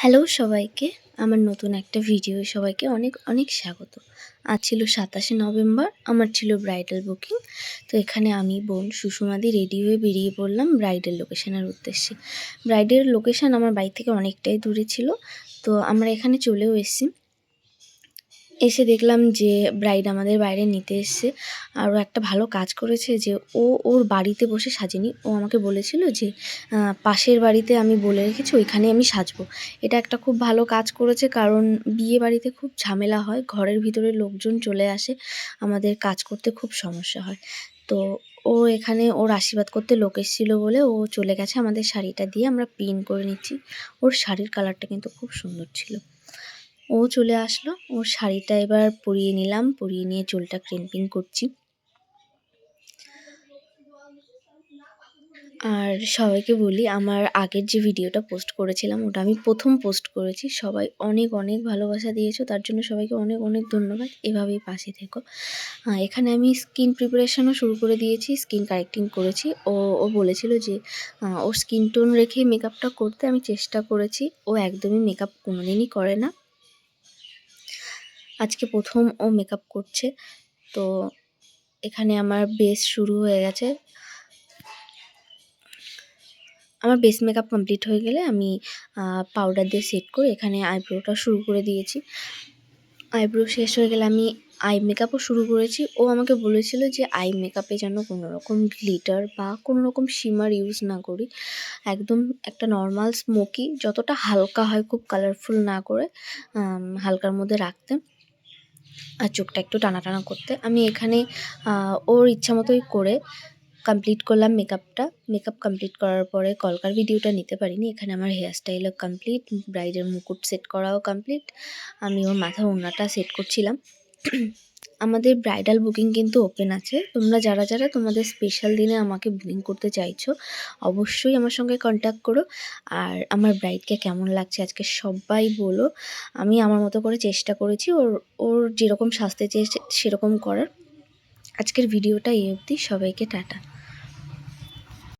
Hello সবাইকে, আমার নতুন একটা ভিডিও সবাইকে অনেক অনেক স্বাগত। আজ ছিল ২৭শে নভেম্বর, আমার ছিল ব্রাইডাল বুকিং। তো এখানে আমি বোন সুষমাদি রেডি হয়ে বেরিয়ে পড়লাম ব্রাইডের লোকেশনের উদ্দেশ্যে। ব্রাইডের লোকেশন আমার বাড়ি থেকে অনেকটাই দূরে ছিল, তো আমরা এখানে চলেও এসেছি। এসে দেখলাম যে ব্রাইড আমাদের বাইরে নিতে এসছে। আরও একটা ভালো কাজ করেছে যে ওর বাড়িতে বসে সাজেনি, ও আমাকে বলেছিল যে পাশের বাড়িতে আমি বলে রেখেছি ওইখানে আমি সাজবো। এটা একটা খুব ভালো কাজ করেছে, কারণ বিয়ে বাড়িতে খুব ঝামেলা হয়, ঘরের ভিতরে লোকজন চলে আসে, আমাদের কাজ করতে খুব সমস্যা হয়। তো ও এখানে ওর আশীর্বাদ করতে লোক এসেছিলো বলে ও চলে গেছে। আমাদের শাড়িটা দিয়ে আমরা পিন করে নিচ্ছি। ওর শাড়ির কালারটা কিন্তু খুব সুন্দর ছিল। ও চলে আসলো, ওর শাড়িটা এবার পরিয়ে নিলাম, পরিয়ে নিয়ে চুলটা ক্রিম্পিং করছি। আর সবাইকে বলি, আমার আগের যে ভিডিওটা পোস্ট করেছিলাম ওটা আমি প্রথম পোস্ট করেছি। সবাই অনেক অনেক ভালোবাসা দিয়েছো, তার জন্য সবাইকে অনেক অনেক ধন্যবাদ। এভাবেই পাশে থেকো। এখানে আমি স্কিন প্রিপারেশনও শুরু করে দিয়েছি, স্কিন কারেক্টিং করেছি। ও বলেছিল যে ওর স্কিন টোন রেখে মেকআপটা করতে, আমি চেষ্টা করেছি। ও একদমই মেকআপ কোনোদিনই করে না, আজকে প্রথম ও মেকআপ করছে। তো এখানে আমার বেস শুরু হয়ে গেছে। আমার বেস মেকআপ কমপ্লিট হয়ে গেলে আমি পাউডার দিয়ে সেট করে এখানে আইব্রোটা শুরু করে দিয়েছি। আইব্রো শেষ হয়ে গেলে আমি আই মেকআপও শুরু করেছি। ও আমাকে বলেছিল যে আই মেকআপে যেন কোনো রকম গ্লিটার বা কোনো রকম শিমার ইউজ না করি, একদম একটা নর্মাল স্মোকি, যতটা হালকা হয়, খুব কালারফুল না করে হালকার মধ্যে রাখতে, আর চোখটা একটু টানা টানা করতে। আমি এখানে ওর ইচ্ছা মতোই করে কমপ্লিট করলাম মেকআপটা। মেকআপ কমপ্লিট করার পরে কলকার ভিডিওটা নিতে পারিনি। এখানে আমার হেয়ার স্টাইলও কমপ্লিট, ব্রাইডের মুকুট সেট করাও কমপ্লিট। আমি ওর মাথার ওড়নাটা সেট করছিলাম। আমাদের ব্রাইডাল বুকিং কিন্তু ওপেন আছে। তোমরা যারা যারা তোমাদের স্পেশাল দিনে আমাকে বুকিং করতে চাইছো, অবশ্যই আমার সঙ্গে কন্ট্যাক্ট করো। আর আমার ব্রাইডকে কেমন লাগছে আজকে সবাই বলো। আমি আমার মতো করে চেষ্টা করেছি ওর যেরকম সাজতে চেয়েছে সেরকম করার। আজকের ভিডিওটা এই অবধি। সবাইকে টাটা।